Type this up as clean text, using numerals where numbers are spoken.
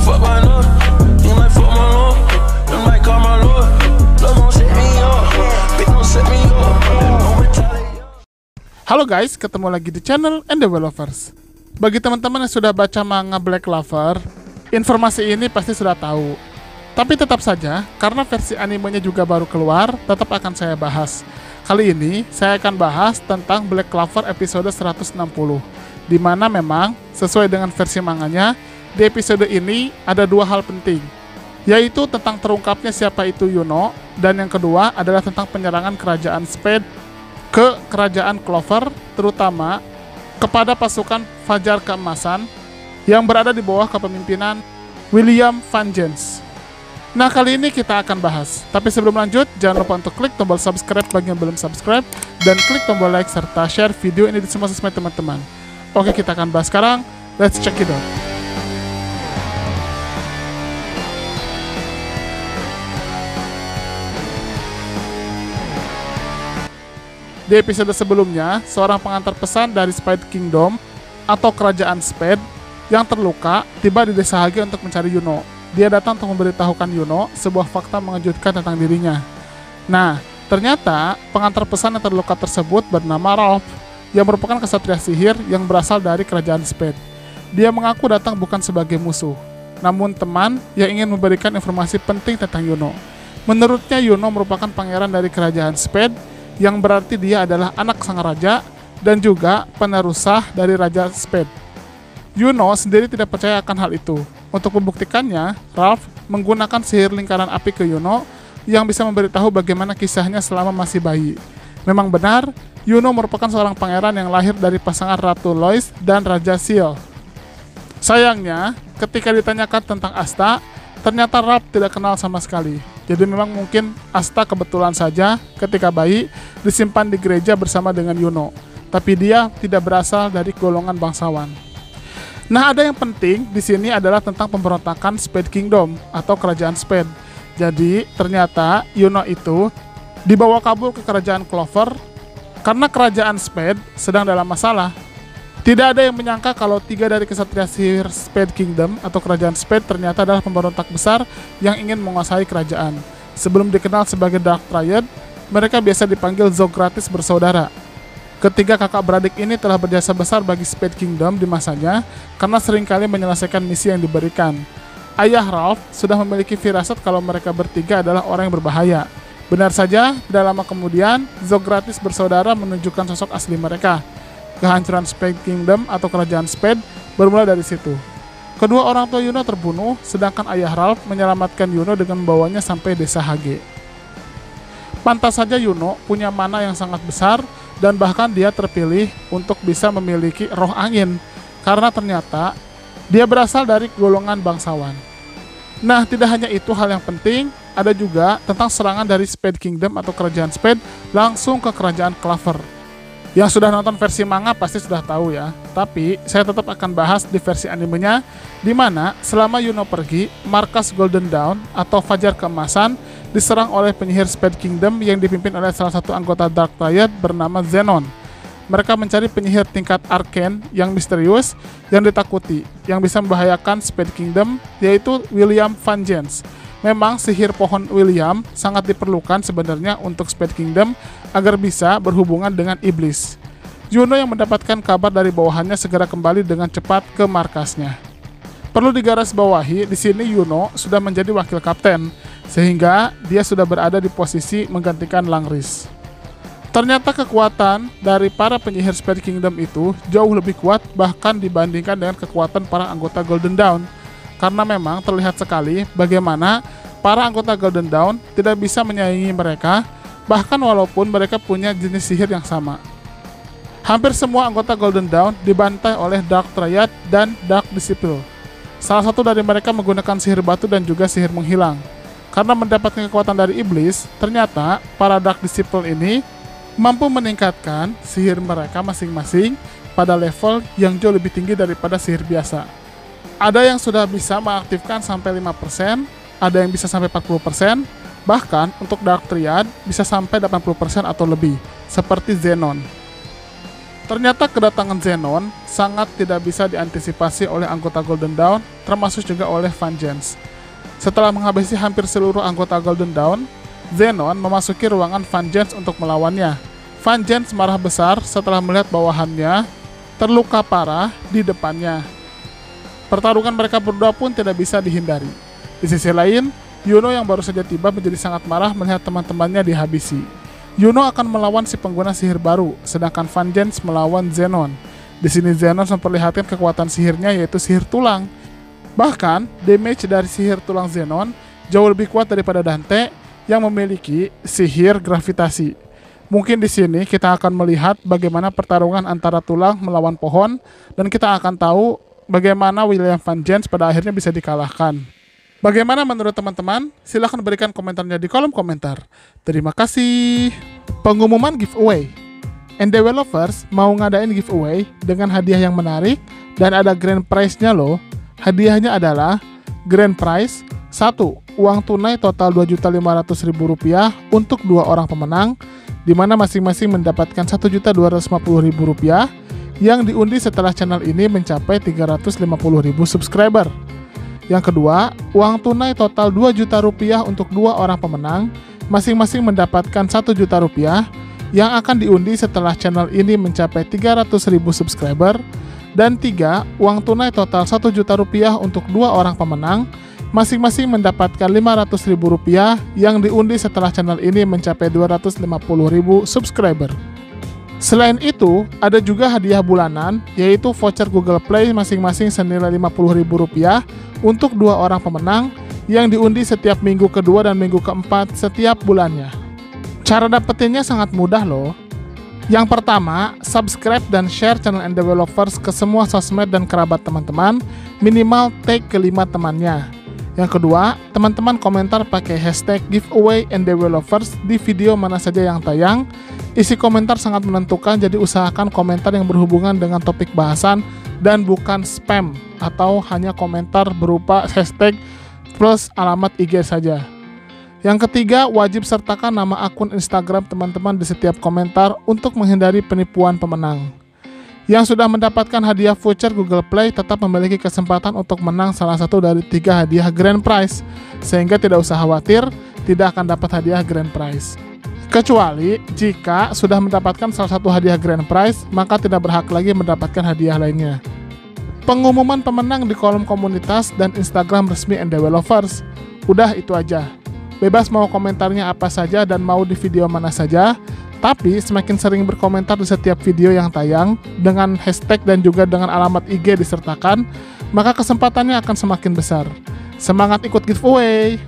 fuck my love. You might fuck my love. You might call my love. Love gon' set me up. Bitch gon' set me up. Don't retaliate. Halo guys, ketemu lagi di channel Endeavor Lovers. Bagi teman-teman yang sudah baca manga Black Clover, informasi ini pasti sudah tahu. Tapi tetap saja, karena versi animenya juga baru keluar, tetap akan saya bahas. Kali ini, saya akan bahas tentang Black Clover episode 160, di mana memang, sesuai dengan versi manganya, di episode ini ada dua hal penting, yaitu tentang terungkapnya siapa itu Yuno, dan yang kedua adalah tentang penyerangan kerajaan Spade ke kerajaan Clover, terutama kepada pasukan Fajar Keemasan yang berada di bawah kepemimpinan William Vengeance. Nah, kali ini kita akan bahas. Tapi sebelum lanjut, jangan lupa untuk klik tombol subscribe bagi yang belum subscribe, dan klik tombol like serta share video ini di semua sosmed teman-teman. Oke, kita akan bahas sekarang. Let's check it out. Di episode sebelumnya, seorang pengantar pesan dari Spade Kingdom atau Kerajaan Spade yang terluka tiba di desa Hage untuk mencari Yuno. Dia datang untuk memberitahukan Yuno sebuah fakta mengejutkan tentang dirinya. Nah, ternyata pengantar pesan yang terluka tersebut bernama Ralph, yang merupakan kesatria sihir yang berasal dari Kerajaan Spade. Dia mengaku datang bukan sebagai musuh, namun teman yang ingin memberikan informasi penting tentang Yuno. Menurutnya Yuno merupakan pangeran dari Kerajaan Spade, yang berarti dia adalah anak sang raja dan juga penerus sah dari Raja Spade. Yuno sendiri tidak percaya akan hal itu. Untuk membuktikannya, Ralph menggunakan sihir lingkaran api ke Yuno yang bisa memberitahu bagaimana kisahnya selama masih bayi. Memang benar, Yuno merupakan seorang pangeran yang lahir dari pasangan Ratu Lois dan Raja Seal. Sayangnya, ketika ditanyakan tentang Asta, ternyata Ralph tidak kenal sama sekali. Jadi memang mungkin Asta kebetulan saja ketika bayi disimpan di gereja bersama dengan Yuno. Tapi dia tidak berasal dari golongan bangsawan. Nah, ada yang penting di sini adalah tentang pemberontakan Spade Kingdom atau Kerajaan Spade. Jadi, ternyata Yuno itu dibawa kabur ke Kerajaan Clover karena Kerajaan Spade sedang dalam masalah. Tidak ada yang menyangka kalau 3 dari kesatria sihir Spade Kingdom atau Kerajaan Spade ternyata adalah pemberontak besar yang ingin menguasai kerajaan. Sebelum dikenal sebagai Dark Triad, mereka biasa dipanggil Zogratis bersaudara. Ketiga kakak beradik ini telah berjasa besar bagi Spade Kingdom di masanya karena seringkali menyelesaikan misi yang diberikan. Ayah Ralph sudah memiliki firasat kalau mereka bertiga adalah orang yang berbahaya. Benar saja, tidak lama kemudian, Zogratis bersaudara menunjukkan sosok asli mereka. Kehancuran Spade Kingdom atau Kerajaan Spade bermula dari situ. Kedua orang tua Yuno terbunuh, sedangkan ayah Ralph menyelamatkan Yuno dengan membawanya sampai desa Hage. Pantas saja Yuno punya mana yang sangat besar, dan bahkan dia terpilih untuk bisa memiliki roh angin, karena ternyata dia berasal dari golongan bangsawan. Nah, tidak hanya itu hal yang penting, ada juga tentang serangan dari Spade Kingdom atau Kerajaan Spade langsung ke Kerajaan Clover. Yang sudah nonton versi manga pasti sudah tahu ya, tapi saya tetap akan bahas di versi animenya, di mana selama Yuno pergi, markas Golden Dawn atau Fajar Keemasan diserang oleh penyihir Spade Kingdom yang dipimpin oleh salah satu anggota Dark Triad bernama Zenon. Mereka mencari penyihir tingkat arcane yang misterius yang ditakuti, yang bisa membahayakan Spade Kingdom, yaitu William Vengeance. Memang sihir pohon William sangat diperlukan sebenarnya untuk Spade Kingdom agar bisa berhubungan dengan iblis. Yuno yang mendapatkan kabar dari bawahannya segera kembali dengan cepat ke markasnya. Perlu digarisbawahi, di sini Yuno sudah menjadi wakil kapten, sehingga dia sudah berada di posisi menggantikan Langris. Ternyata kekuatan dari para penyihir Spade Kingdom itu jauh lebih kuat bahkan dibandingkan dengan kekuatan para anggota Golden Dawn. Karena memang terlihat sekali bagaimana para anggota Golden Dawn tidak bisa menyaingi mereka, bahkan walaupun mereka punya jenis sihir yang sama. Hampir semua anggota Golden Dawn dibantai oleh Dark Triad dan Dark Disciple. Salah satu dari mereka menggunakan sihir batu dan juga sihir menghilang. Karena mendapatkan kekuatan dari iblis, ternyata para Dark Disciple ini mampu meningkatkan sihir mereka masing-masing pada level yang jauh lebih tinggi daripada sihir biasa. Ada yang sudah bisa mengaktifkan sampai 5%, ada yang bisa sampai 40%, bahkan untuk Dark Triad bisa sampai 80% atau lebih, seperti Zenon. Ternyata kedatangan Xenon sangat tidak bisa diantisipasi oleh anggota Golden Dawn, termasuk juga oleh Vengeance. Setelah menghabisi hampir seluruh anggota Golden Dawn, Xenon memasuki ruangan Vengeance untuk melawannya. Vengeance marah besar setelah melihat bawahannya terluka parah di depannya. Pertarungan mereka berdua pun tidak bisa dihindari. Di sisi lain, Yuno yang baru saja tiba menjadi sangat marah melihat teman-temannya dihabisi. Yuno akan melawan si pengguna sihir baru, sedangkan Vengeance melawan Xenon. Di sini Xenon memperlihatkan kekuatan sihirnya, yaitu sihir tulang. Bahkan, damage dari sihir tulang Xenon jauh lebih kuat daripada Dante yang memiliki sihir gravitasi. Mungkin di sini kita akan melihat bagaimana pertarungan antara tulang melawan pohon, dan kita akan tahu bagaimana William Vengeance pada akhirnya bisa dikalahkan. Bagaimana menurut teman-teman? Silahkan berikan komentarnya di kolom komentar. Terima kasih. Pengumuman giveaway. NDW Lovers mau ngadain giveaway dengan hadiah yang menarik dan ada grand prize-nya loh. Hadiahnya adalah grand prize 1. Uang tunai total Rp2.500.000 untuk 2 orang pemenang, di mana masing-masing mendapatkan Rp1.250.000 yang diundi setelah channel ini mencapai 350.000 subscriber. Yang kedua, uang tunai total Rp2 juta untuk 2 orang pemenang, masing-masing mendapatkan Rp1 juta yang akan diundi setelah channel ini mencapai 300.000 subscriber. Dan 3, uang tunai total Rp1 juta untuk 2 orang pemenang, masing-masing mendapatkan Rp500.000 yang diundi setelah channel ini mencapai 250.000 subscriber. Selain itu, ada juga hadiah bulanan, yaitu voucher Google Play masing-masing senilai Rp50.000 untuk 2 orang pemenang yang diundi setiap minggu kedua dan minggu keempat setiap bulannya. Cara dapetinnya sangat mudah loh. Yang pertama, subscribe dan share channel NDW Lovers ke semua sosmed dan kerabat teman-teman, minimal tag ke 5 temannya. Yang kedua, teman-teman komentar pakai hashtag giveaway NDW Lovers di video mana saja yang tayang. Isi komentar sangat menentukan, jadi usahakan komentar yang berhubungan dengan topik bahasan dan bukan spam atau hanya komentar berupa hashtag plus alamat IG saja. Yang ketiga, wajib sertakan nama akun Instagram teman-teman di setiap komentar untuk menghindari penipuan pemenang. Yang sudah mendapatkan hadiah voucher Google Play tetap memiliki kesempatan untuk menang salah satu dari 3 hadiah grand prize, sehingga tidak usah khawatir tidak akan dapat hadiah grand prize. Kecuali jika sudah mendapatkan salah satu hadiah grand prize, maka tidak berhak lagi mendapatkan hadiah lainnya. Pengumuman pemenang di kolom komunitas dan Instagram resmi NDW Lovers. Udah itu aja. Bebas mau komentarnya apa saja dan mau di video mana saja, tapi semakin sering berkomentar di setiap video yang tayang dengan hashtag dan juga dengan alamat IG disertakan, maka kesempatannya akan semakin besar. Semangat ikut giveaway!